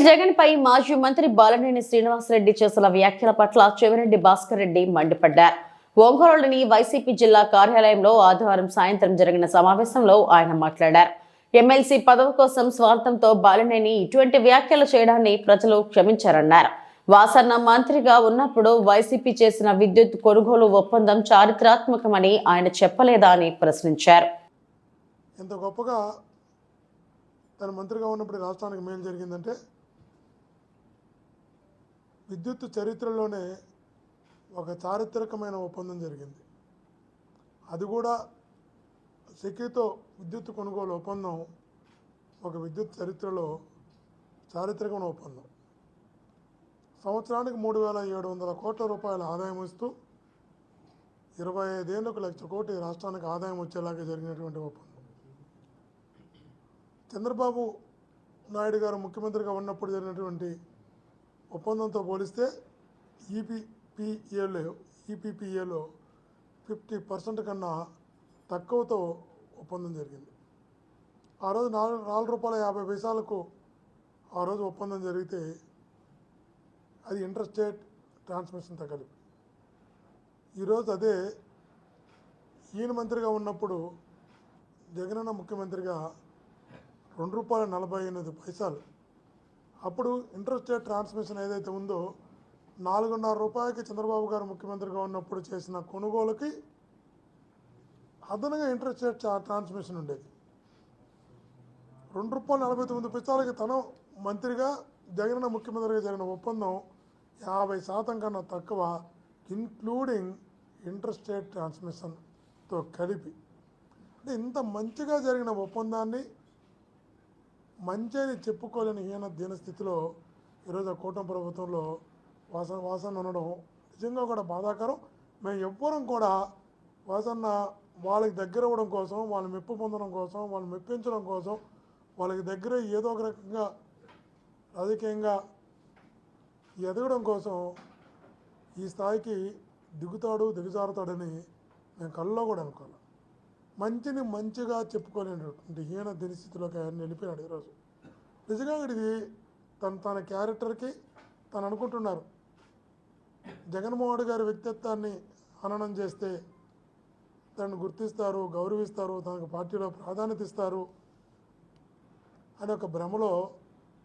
YS Jagan పై మాజీ మంత్రి బాలినేని శ్రీనివాసరెడ్డి చేసిన వ్యాఖ్యల పట్ల చెవిరెడ్డి భాస్కర్ రెడ్డి మండిపడ్డారు. ఒంగోలులోని వైసీపీ జిల్లా కార్యాలయంలో ఆదివారం సాయంత్రం జరిగిన సమావేశంలో ఆయన మాట్లాడారు. ఎమ్మెల్సీ పదవి కోసం స్వార్థంతో బాలినేని ఇటువంటి వ్యాఖ్యలు చేయడాన్ని ప్రజలు క్షమించారన్నారు. వాసన్న మంత్రిగా ఉన్నప్పుడు వైసీపీ చేసిన విద్యుత్ కొనుగోలు ఒప్పందం చారిత్రాత్మకమని ఆయన చెప్పలేదా అని ప్రశ్నించారు. ఎంత గొప్పగా తన మంత్రిగా ఉన్నప్పుడు రాష్ట్రానికి మేలు జరిగిందంటే విద్యుత్ చరిత్రలోనే ఒక చారిత్రకమైన ఒప్పందం జరిగింది. అది కూడా సెకీతో విద్యుత్ కొనుగోలు ఒప్పందం ఒక విద్యుత్ చరిత్రలో చారిత్రకమైన ఒప్పందం. సంవత్సరానికి 3,700 కోట్ల రూపాయల ఆదాయం ఇస్తూ 25 ఏళ్లకు 1,00,000 కోట్ల రాష్ట్రానికి ఆదాయం వచ్చేలాగా జరిగినటువంటి ఒప్పందం. చంద్రబాబు నాయుడు గారు ముఖ్యమంత్రిగా ఉన్నప్పుడు జరిగినటువంటి ఒప్పందంతో పోలిస్తే ఈపీపీఏలో 50% కన్నా తక్కువతో ఒప్పందం జరిగింది. ఆ రోజు ₹4.50 ఆ రోజు ఒప్పందం జరిగితే అది ఇంటర్ స్టేట్ ట్రాన్స్మిషన్తో కలిపి. ఈరోజు అదే ఈయన మంత్రిగా ఉన్నప్పుడు జగనన్న ముఖ్యమంత్రిగా ₹2.48 అప్పుడు ఇంటర్ స్టేట్ ట్రాన్స్మిషన్ ఏదైతే ఉందో ₹4.5 చంద్రబాబు గారు ముఖ్యమంత్రిగా ఉన్నప్పుడు చేసిన కొనుగోలుకి అదనంగా ఇంటర్ స్టేట్ ట్రాన్స్మిషన్ ఉండేది. ₹2.49 తను మంత్రిగా జగనన్న ముఖ్యమంత్రిగా జరిగిన ఒప్పందం 50% కన్నా తక్కువ, ఇన్క్లూడింగ్ ఇంటర్ స్టేట్ ట్రాన్స్మిషన్తో కలిపి. అంటే ఇంత మంచిగా జరిగిన ఒప్పందాన్ని మంచి అని చెప్పుకోలేని దీన స్థితిలో ఈరోజు కూటమి ప్రభుత్వంలో వాసన్న ఉండడం నిజంగా కూడా బాధాకరం. మేము ఎవ్వరం కూడా వాసన్న వాళ్ళకి దగ్గర అవ్వడం కోసం, వాళ్ళ మెప్పు పొందడం కోసం, వాళ్ళని మెప్పించడం కోసం, వాళ్ళకి దగ్గర ఏదో ఒక రకంగా రాజకీయంగా ఎదగడం కోసం ఈ స్థాయికి దిగజారుతాడని మేము కళ్ళలో కూడా అనుకోవాలి. మంచిని మంచిగా చెప్పుకోలేనటువంటి దినస్థితిలోకి ఆయన వెళ్ళిపోయాడు. ఈరోజు నిజంగా ఇది తన క్యారెక్టర్కి తను అనుకుంటున్నారు. జగన్మోహన్ గారి వ్యక్తిత్వాన్ని హననం చేస్తే తనను గుర్తిస్తారు, గౌరవిస్తారు, తనకు పార్టీలో ప్రాధాన్యత ఇస్తారు అనే ఒక భ్రమలో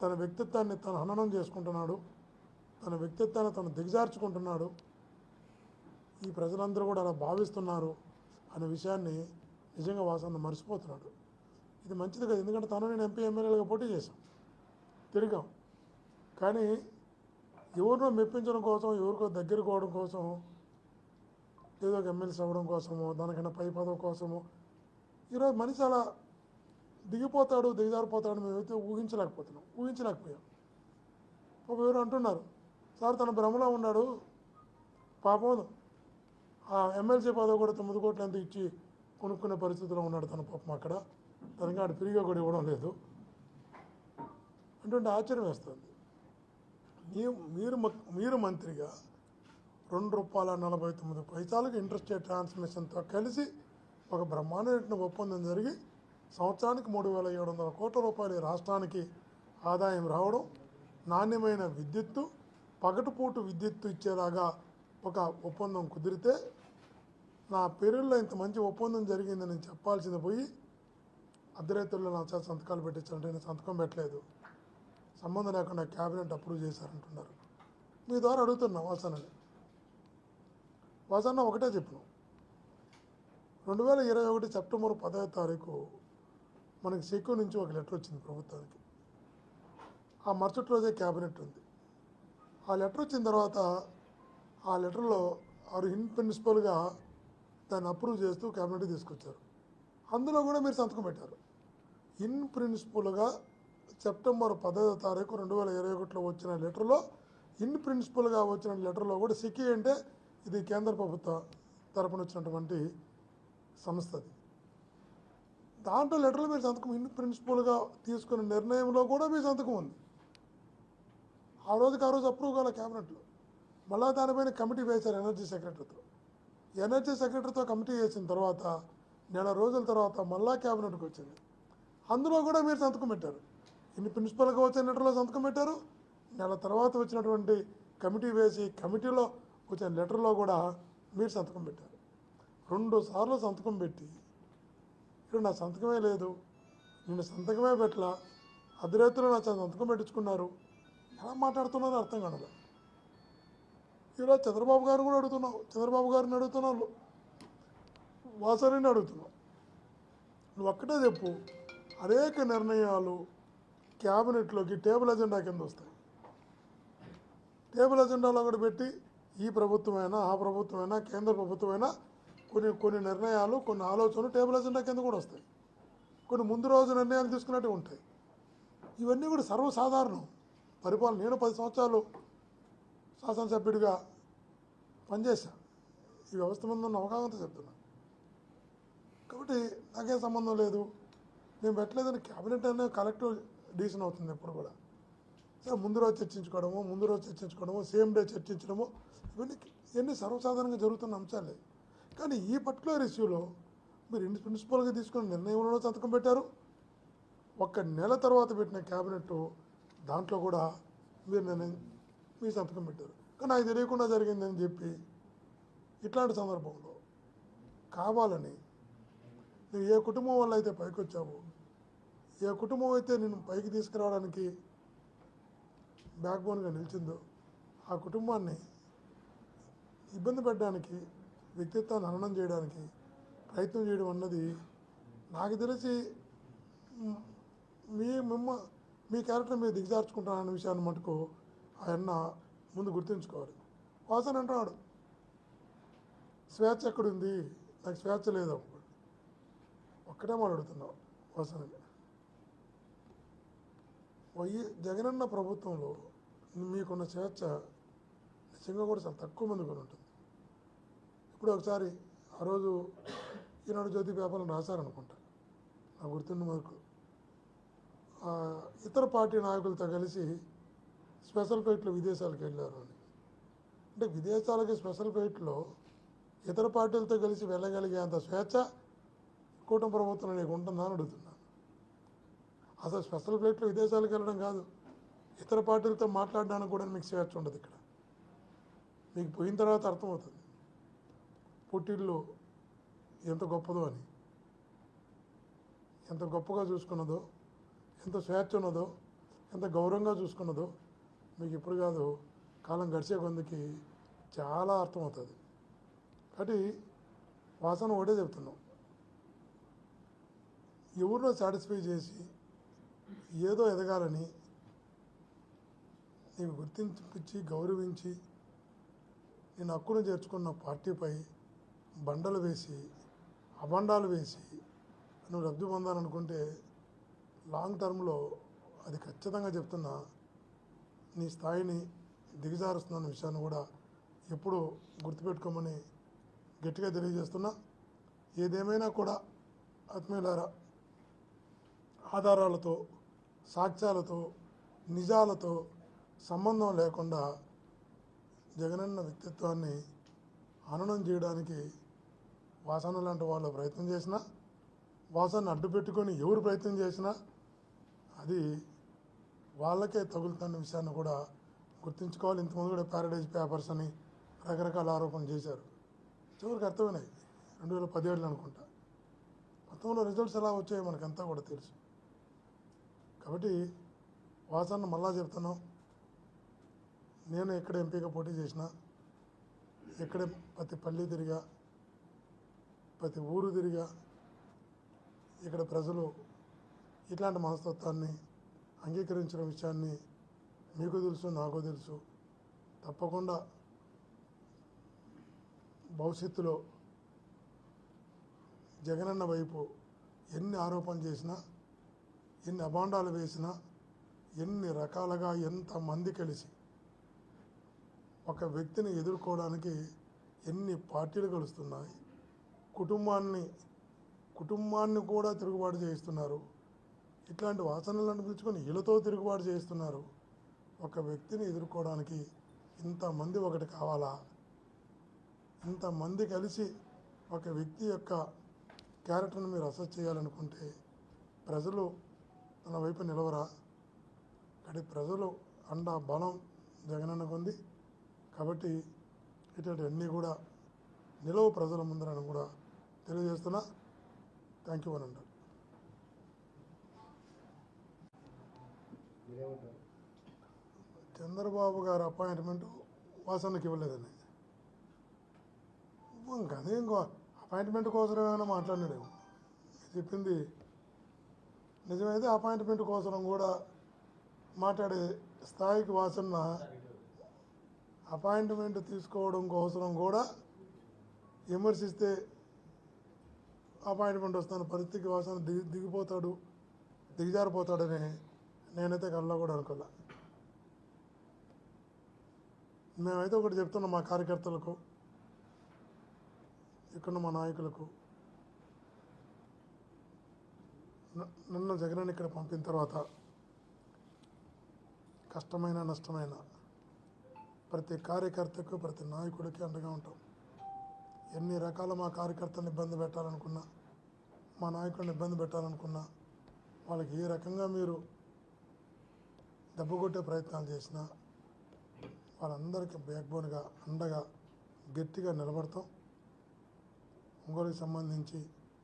తన వ్యక్తిత్వాన్ని తను హననం చేసుకుంటున్నాడు. తన వ్యక్తిత్వాన్ని తను దిగజార్చుకుంటున్నాడు. ఈ ప్రజలందరూ కూడా అలా భావిస్తున్నారు అనే విషయాన్ని నిజంగా వాసన్న మర్చిపోతున్నాడు. ఇది మంచిది కదా, ఎందుకంటే తను నేను ఎంపీ ఎమ్మెల్యేలుగా పోటీ చేశాం, తిరిగాం. కానీ ఎవరినో మెప్పించడం కోసం, ఎవరికో దగ్గర కోవడం కోసం, ఏదో ఒక ఎమ్మెల్సీ అవ్వడం కోసమో, దానికన్నా పై పదవి కోసమో ఈరోజు మనిషి అలా దిగజారిపోతాడు మేమైతే ఊహించలేకపోయాం. ఎవరు అంటున్నారు, సార్ తన భ్రమలో ఉన్నాడు, పాపం ఆ ఎమ్మెల్సీ పదవి కూడా 9 కోట్లు ఎంత ఇచ్చి కొనుక్కునే పరిస్థితిలో ఉన్నాడు తన పాపం. అక్కడ తనకి ఆడు ఫ్రీగా కూడా ఇవ్వడం లేదు అంటే ఆశ్చర్యం వేస్తుంది. మీరు మంత్రిగా ₹2.49 ఇంటర్ స్టేట్ ట్రాన్స్మిషన్తో కలిసి ఒక బ్రహ్మాండమైన ఒప్పందం జరిగి సంవత్సరానికి 3,700 కోట్ల రూపాయలు రాష్ట్రానికి ఆదాయం రావడం, నాణ్యమైన విద్యుత్తు, పగటిపూట విద్యుత్తు ఇచ్చేలాగా ఒక ఒప్పందం కుదిరితే నా పేరులో ఇంత మంచి ఒప్పందం జరిగిందని చెప్పాల్సింది పోయి అర్ధరాత్రుల్లో నా చేత సంతకాలు పెట్టించాలంటే నేను సంతకం పెట్టలేదు, సంబంధం లేకుండా క్యాబినెట్ అప్రూవ్ చేశారంటున్నారు. మీ ద్వారా అడుగుతున్నా వాసన్న ఒకటే చెప్పినాం. 2021 సెప్టెంబర్ 10 మనకి సెక్యూ నుంచి ఒక లెటర్ వచ్చింది ప్రభుత్వానికి. ఆ మరుసటి రోజే క్యాబినెట్ ఉంది. ఆ లెటర్ వచ్చిన తర్వాత ఆ లెటర్లో వారు ఇన్ ప్రిన్సిపల్గా దాన్ని అప్రూవ్ చేస్తూ క్యాబినెట్కి తీసుకొచ్చారు. అందులో కూడా మీరు సంతకం పెట్టారు. ఇన్ ప్రిన్సిపల్గా సెప్టెంబర్ 10 2021 వచ్చిన లెటర్లో, ఇన్ ప్రిన్సిపల్గా వచ్చిన లెటర్లో కూడా సెక్యూ అంటే ఇది కేంద్ర ప్రభుత్వ తరపున వచ్చినటువంటి సంస్థది. దాంట్లో లెటర్లో మీరు సంతకం, ఇన్ ప్రిన్సిపల్గా తీసుకున్న నిర్ణయంలో కూడా మీ సంతకం ఉంది. ఆ రోజు అప్రూవ్ కాల క్యాబినెట్లో. మళ్ళీ దానిపైన కమిటీ వేశారు ఎనర్జీ సెక్రటరీతో కమిటీ వేసిన తర్వాత నెల రోజుల తర్వాత మళ్ళా క్యాబినెట్కి వచ్చింది. అందులో కూడా మీరు సంతకం పెట్టారు. ఇన్ని ప్రిన్సిపల్గా వచ్చే లెటర్లో సంతకం పెట్టారు. నెల తర్వాత వచ్చినటువంటి కమిటీ వేసి కమిటీలో వచ్చిన లెటర్లో కూడా మీరు సంతకం పెట్టారు. 2 సార్లు సంతకం పెట్టి ఇప్పుడు నా సంతకమే లేదు, నేను సంతకమే పెట్టలా, అర్ధరాత్రిలో నా సంతకం పెట్టించుకున్నారు. ఎలా మాట్లాడుతున్నారో అర్థం కాదు. ఈరోజు చంద్రబాబు గారు కూడా అడుగుతున్నావు, చంద్రబాబు గారిని అడుగుతున్నావు, వాసరిని అడుగుతున్నావు. నువ్వు ఒక్కటే చెప్పు, అనేక నిర్ణయాలు క్యాబినెట్లోకి టేబుల్ ఎజెండా కింద వస్తాయి. టేబుల్ ఎజెండాలో కూడా పెట్టి ఈ ప్రభుత్వమైనా ఆ ప్రభుత్వమైనా కేంద్ర ప్రభుత్వమైనా కొన్ని నిర్ణయాలు కొన్ని ఆలోచనలు టేబుల్ ఎజెండా కింద కూడా వస్తాయి. కొన్ని ముందు రోజు నిర్ణయాలు తీసుకున్నట్టు ఉంటాయి. ఇవన్నీ కూడా సర్వసాధారణం. పరిపాలన నేను 10 సంవత్సరాలు శాసనసభ్యుడిగా పనిచేశాను. ఈ వ్యవస్థ మీద ఉన్న అవగాహనతో చెప్తున్నా. కాబట్టి నాకేం సంబంధం లేదు, నేను పెట్టలేదని క్యాబినెట్ అనేది కలెక్టివ్ డిసిషన్ అవుతుంది ఎప్పుడు కూడా. సరే ముందు రోజు చర్చించుకోవడము సేమ్ డే చర్చించడము ఇవన్నీ సర్వసాధారణంగా జరుగుతున్న అంశాలే. కానీ ఈ పర్టికులర్ ఇష్యూలో మీరు ప్రిన్సిపల్గా తీసుకున్న నిర్ణయంలో సంతకం పెట్టారు. 1 నెల తర్వాత పెట్టిన క్యాబినెట్ దాంట్లో కూడా మీరు సంతకం పెట్టారు. కానీ నాకు తెలియకుండా జరిగిందని చెప్పి ఇట్లాంటి సందర్భంలో కావాలని నువ్వు ఏ కుటుంబం వల్ల అయితే పైకి వచ్చావో, ఏ కుటుంబం అయితే నేను పైకి తీసుకురావడానికి బ్యాక్బోన్గా నిలిచిందో ఆ కుటుంబాన్ని ఇబ్బంది పెట్టడానికి, వ్యక్తిత్వాన్ని హననం చేయడానికి ప్రయత్నం చేయడం అన్నది నాకు తెలిసి మీ క్యారెక్టర్ మీరు దిగజార్చుకుంటానన్న విషయాన్ని మటుకు ఆయన ముందు గుర్తుంచుకోవాలి. వాసన అంటున్నాడు స్వేచ్ఛ ఎక్కడుంది, నాకు స్వేచ్ఛ లేదు. ఒక్కటే మాట్లాడుతున్నావు వాసనని. జగనన్న ప్రభుత్వంలో మీకున్న స్వేచ్ఛ నిజంగా కూడా చాలా తక్కువ మంది కూడా ఉంటుంది. ఇప్పుడు ఒకసారి ఆ రోజు ఈనాడు జ్యోతి పేపర్లను రాశారనుకుంటా, నాకు గుర్తున్న వరకు ఇతర పార్టీ నాయకులతో కలిసి స్పెషల్ ఫ్లైట్లో విదేశాలకు వెళ్ళారు అని. అంటే విదేశాలకి స్పెషల్ ఫ్లైట్లో ఇతర పార్టీలతో కలిసి వెళ్ళగలిగేంత స్వేచ్ఛ కూటమి ప్రభుత్వం నీకు ఉంటుందా అని అడుగుతున్నాను. అసలు స్పెషల్ ఫ్లైట్లో విదేశాలకు వెళ్ళడం కాదు, ఇతర పార్టీలతో మాట్లాడడానికి కూడా మీకు స్వేచ్ఛ ఉండదు. ఇక్కడ మీకు పోయిన తర్వాత అర్థమవుతుంది పుట్టిల్లు ఎంత గొప్పదో అని, ఎంత గొప్పగా చూసుకున్నదో, ఎంత స్వేచ్ఛ ఉన్నదో, ఎంత గౌరవంగా చూసుకున్నదో మీకు ఇప్పుడు కాదు, కాలం గడిచే కొందికి చాలా అర్థమవుతుంది. కాబట్టి వాసన ఒకటే చెప్తున్నాం, ఎవరినో సాటిస్ఫై చేసి ఏదో ఎదగాలని నీకు గుర్తించి గౌరవించి నేను హక్కును చేర్చుకున్న పార్టీపై బండలు వేసి అబండాలు వేసి నువ్వు లబ్ధి పొందాలనుకుంటే లాంగ్ టర్మ్లో అది ఖచ్చితంగా చెప్తున్నా నీ స్థాయిని దిగజారుస్తున్న విషయాన్ని కూడా ఎప్పుడు గుర్తుపెట్టుకోమని గట్టిగా తెలియజేస్తున్నా. ఏదేమైనా కూడా ఆత్మీయులారా, ఆధారాలతో సాక్ష్యాలతో నిజాలతో సంబంధం లేకుండా జగనన్న వ్యక్తిత్వాన్ని హననం చేయడానికి వాసన లాంటి వాళ్ళు ప్రయత్నం చేసినా, వాసనను అడ్డు పెట్టుకొని ఎవరు ప్రయత్నం చేసినా అది వాళ్ళకే తగులుతున్న విషయాన్ని కూడా గుర్తుంచుకోవాలి. ఇంతకుముందు కూడా ప్యారడైజ్ పేపర్స్ అని రకరకాల ఆరోపణలు చేశారు. చివరికి అర్థమైనాయి 2017 అనుకుంటా. 19లో రిజల్ట్స్ ఎలా వచ్చాయో మనకంతా కూడా తెలుసు. కాబట్టి వాసన మళ్ళా చెప్తున్నాం, నేను ఎక్కడ ఎంపీగా పోటీ చేసినా, ఎక్కడ ప్రతి పల్లె తిరిగా, ప్రతి ఊరు తిరిగా, ఇక్కడ ప్రజలు ఇట్లాంటి మనస్తత్వాన్ని అంగీకరించిన విషయాన్ని మీకు తెలుసు, నాకు తెలుసు. తప్పకుండా భవిష్యత్తులో జగనన్న వైపు ఎన్ని ఆరోపణలు చేసినా, ఎన్ని అభాండాలు వేసినా, ఎన్ని రకాలుగా ఎంతమంది కలిసి ఒక వ్యక్తిని ఎదుర్కోవడానికి ఎన్ని పార్టీలు కలుస్తున్నాయి, కుటుంబాన్ని కూడా తిరుగుబాటు చేయిస్తున్నారు. ఇట్లాంటి వాసనలను పిలుచుకొని వీళ్ళతో తిరుగుబాటు చేయిస్తున్నారు. ఒక వ్యక్తిని ఎదుర్కోవడానికి ఇంతమంది ఒకటి కావాలా? ఇంతమంది కలిసి ఒక వ్యక్తి యొక్క క్యారెక్టర్ని మీరు అసెస్ చేయాలనుకుంటే ప్రజలు తన వైపు నిలవరా? కానీ ప్రజలు అండ బలం జగనన్నకు ఉంది. కాబట్టి ఇటువంటివన్నీ కూడా నిలవు ప్రజల ముందరని కూడా తెలియజేస్తున్నా. థ్యాంక్ యూ అనండి. చంద్రబాబు గారు అపాయింట్మెంట్ వాసనకి ఇవ్వలేదని ఇంకా అదే ఇంకో అపాయింట్మెంట్ కోసం ఏమైనా మాట్లాడినాడేమో. చెప్పింది నిజమైతే అపాయింట్మెంట్ కోసం కూడా మాట్లాడే స్థాయికి వాసన అపాయింట్మెంట్ తీసుకోవడం కోసం కూడా విమర్శిస్తే అపాయింట్మెంట్ వస్తున్న పరిస్థితికి వాసన దిగజారిపోతాడని నేనైతే కల్లో కూడా అనుకోలే. మేమైతే ఒకటి చెప్తున్నాం మా కార్యకర్తలకు, ఇక్కడ మా నాయకులకు, నన్ను జగన్ ఇక్కడ పంపిన తర్వాత కష్టమైన నష్టమైన ప్రతి కార్యకర్తకు ప్రతి నాయకుడికి అండగా ఉంటాం. ఎన్ని రకాల మా కార్యకర్తలను ఇబ్బంది పెట్టాలనుకున్నా, మా నాయకులను ఇబ్బంది పెట్టాలనుకున్నా, వాళ్ళకి ఏ రకంగా మీరు దెబ్బకొట్టే ప్రయత్నాలు చేసినా వాళ్ళందరికీ బ్యాక్బోన్గా అండగా గట్టిగా నిలబడతాం. ఒంగోలుకి సంబంధించి